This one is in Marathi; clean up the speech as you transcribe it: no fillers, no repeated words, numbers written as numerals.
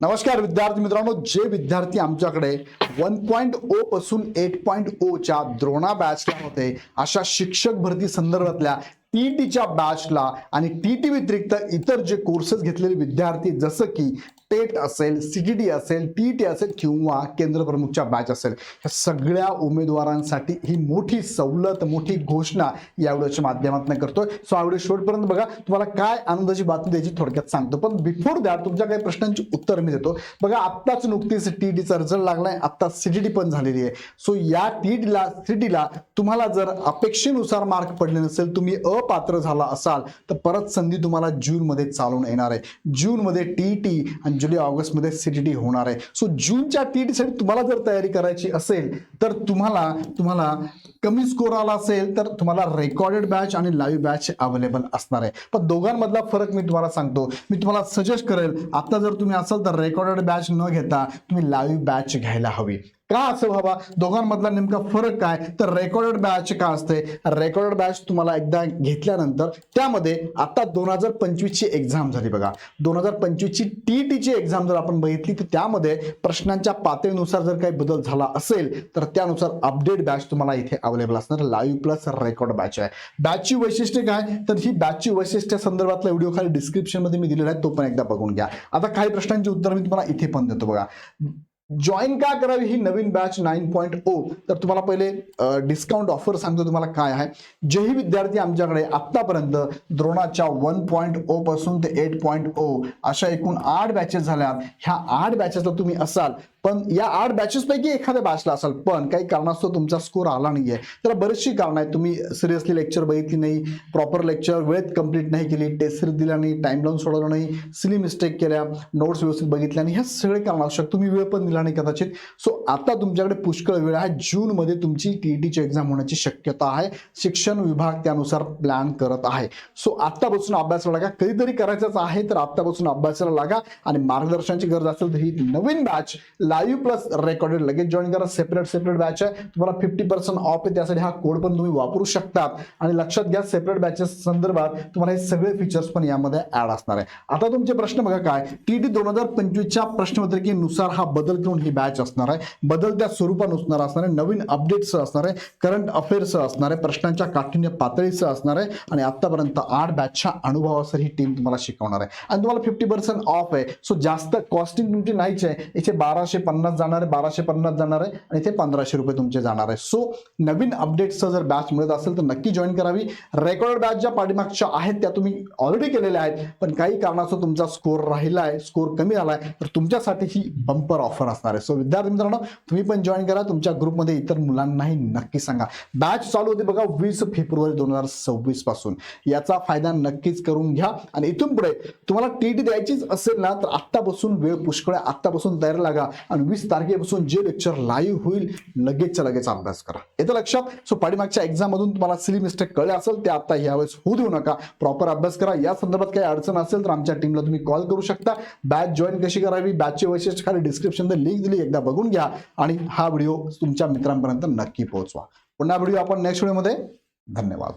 नमस्कार विद्यार्थी मित्रांनो, जे विद्यार्थी आमच्याकडे 1.0 पासून 8.0 च्या द्रोणा बॅचला होते, अशा शिक्षक भरती संदर्भातल्या टीईटीच्या बॅचला आणि टीईटी व्यतिरिक्त इतर जे कोर्सेस घेतलेले विद्यार्थी जसं की टेट असेल, सीटीटी असेल, टीईटी असेल किंवा केंद्र प्रमुखच्या बॅच असेल, या सगळ्या उमेदवारांसाठी ही मोठी सवलत, मोठी घोषणा या व्हिडिओच्या माध्यमातून करतोय. सो हा व्हिडिओ शेवटपर्यंत बघा. तुम्हाला काय आनंदाची बातमी द्यायची थोडक्यात सांगतो, पण बिफोर दॅट तुमच्या काही प्रश्नांची उत्तर मी देतो. बघा, आत्ताच नुकतीच टीईटीचा रिझल्ट लागलाय, आत्ता सीटीटी पण झालेली आहे. सो या टीईटीला सीटीटीला तुम्हाला जर अपेक्षेनुसार मार्क पडले नसेल, तुम्ही अपात्र झाला असाल, तर परत संधी तुम्हाला जून मध्ये चालून येणार आहे. जून मध्ये टीईटी आणि जुलै ऑगस्ट मध्ये सीटीटी होणार आहे. सो जूनच्या टीईटी साठी तुम्हाला जर तयारी करायची असेल तर तुम्हाला कमी स्कोर आला असेल तर तुम्हाला रेकॉर्डेड बॅच आणि लाईव्ह बॅच अवेलेबल असणार आहे. पण दोघांमधला फरक मी तुम्हाला सांगतो. मी तुम्हाला सजेस्ट करेल, आता जर तुम्ही असाल तर रेकॉर्डेड बॅच न घेता तुम्ही लाईव्ह बॅच घ्यायला हवी. का असं व्हावा? दोघांमधला नेमका फरक काय? तर रेकॉर्डेड बॅच का असते? रेकॉर्डेड बॅच तुम्हाला एकदा घेतल्यानंतर त्यामध्ये आता 2025 ची एक्झाम झाली बघा. 2025 ची टीईटीची एक्झाम जर आपण बघितली तर त्यामध्ये प्रश्नांच्या पातळीनुसार जर काही बदल झाला असेल तर त्यानुसार अपडेट बॅच तुम्हाला इथे अवेलेबल असणार. लाईव्ह प्लस रेकॉर्ड बॅच आहे. बॅचची वैशिष्ट्ये काय? तर ही बॅचची वैशिष्ट्य संदर्भातला व्हिडिओ खाली डिस्क्रिप्शन मध्ये मी दिलेला आहे, तो पण एकदा बघून घ्या. आता काही प्रश्नांची उत्तर मी तुम्हाला इथे पण देतो बघा. जॉईन का करावी ही नवीन बॅच 9.0? तर तुम्हाला पहिले डिस्काउंट ऑफर सांगतो तुम्हाला काय आहे. जेही विद्यार्थी आमच्याकडे आतापर्यंत द्रोणाच्या 1.0 पासून ते 8.0 अशा एकूण 8 बॅचेस झाल्या, ह्या 8 बॅचेसला तुम्ही असाल, पण या 8 बॅचेस पैकी एखाद्या बॅचला असाल, पण काही कारणास्तव तुमचा स्कोर आला नाहीये, तर बरीचशी कारण आहेत. तुम्ही सिरियसली लेक्चर बघितली नाही, प्रॉपर लेक्चर वेळेत कंप्लीट नाही केली, टेस्ट सीरीज दिला नाही, टाइम लावून सोडवलं नाही, सिली मिस्टेक केल्या, नोट्स व्यवस्थित बघितल्या नाही, हे सगळे कारण असू शकतात. तुम्ही वेळ पण दिला नाही कदाचित. सो आता तुमच्याकडे पुष्कळ वेळ आहे. जून मध्ये तुमची टीईटीची एक्झाम होण्याची शक्यता आहे. शिक्षण विभाग त्यानुसार प्लॅन करत आहे. सो आतापासून अभ्यासाला लागा. कधीतरी करायचंच आहे तर आतापासून अभ्यासाला लागा. आणि मार्गदर्शनाची गरज असेल तर ही नवीन बॅच लाईव्ह प्लस रेकॉर्डेड लगेच जॉईन करा. सेपरेट बॅच आहे. तुम्हाला 50% ऑफ आहे, त्यासाठी हा कोड पण तुम्ही वापरू शकतात. आणि लक्षात घ्या, सेपरेट बॅचेस संदर्भात तुम्हाला हे सगळे फीचर्स पण यामध्ये ऍड असणार आहे. आता तुमचे प्रश्न बघा काय. टीईटी 2025 च्या प्रश्नपत्रिकेनुसार हा बदल करून ही बॅच असणार आहे. बदलत्या स्वरूपानुसार असणार आहे. नवीन अपडेट्स असणार आहे. करंट अफेअर्स असणार आहे. प्रश्नांच्या काठिण्य पातळीसह असणार आहे. आणि आतापर्यंत 8 बॅचच्या अनुभवासह ही टीम तुम्हाला शिकवणार आहे. आणि तुम्हाला 50% ऑफ आहे. सो जास्त कॉस्टिंग तुमची नाहीच आहे. इथे 1250 जाणार आहे, 1250 जाणार आहे आणि इथे 1500 रुपये तुमचे जाणार आहे. सो नवीन अपडेट्सचा जर बॅच मिळत असेल तर नक्की जॉईन करावी. रेकॉर्ड बॅच ज्या पाठीमागच्या आहेत त्या तुम्ही ऑलरेडी केलेल्या आहेत, पण काही कारणास्तव तुमचा स्कोर राहिलाय, स्कोर कमी झालाय, तर तुमच्यासाठी ही बंपर ऑफर असणार आहे. सो विद्यार्थी मित्रांनो, तुम्ही पण जॉईन करा. तुमच्या ग्रुपमध्ये इतर मुलांनाही नक्की सांगा. बॅच चालू होते बघा 20 फेब्रुवारी 2026 पासून. याचा फायदा नक्कीच करून घ्या. आणि इथून पुढे तुम्हाला टीईटी द्यायचीच असेल ना, तर आत्तापासून वेळ पुष्कळ आहे. आत्तापासून तयार लागा आणि 20 तारखेपासून जे लेक्चर लाईव्ह होईल लगेच अभ्यास करा. येतं लक्षात? सो पाठीमागच्या एक्झाम मधून तुम्हाला सिली मिस्टेक कळले असेल ते आता यावेळेस होऊ देऊ नका. प्रॉपर अभ्यास करा. या संदर्भात काही अडचण असेल तर आमच्या टीमला तुम्ही कॉल करू शकता. बॅच जॉईन कशी करावी, बॅचचे वैशिष्ट्य खाली डिस्क्रिप्शन मध्ये लिंक दिली, एकदा बघून घ्या आणि हा व्हिडिओ तुमच्या मित्रांपर्यंत नक्की पोहोचवा. पुन्हा व्हिडिओ आपण नेक्स्ट व्हिडिओमध्ये. धन्यवाद.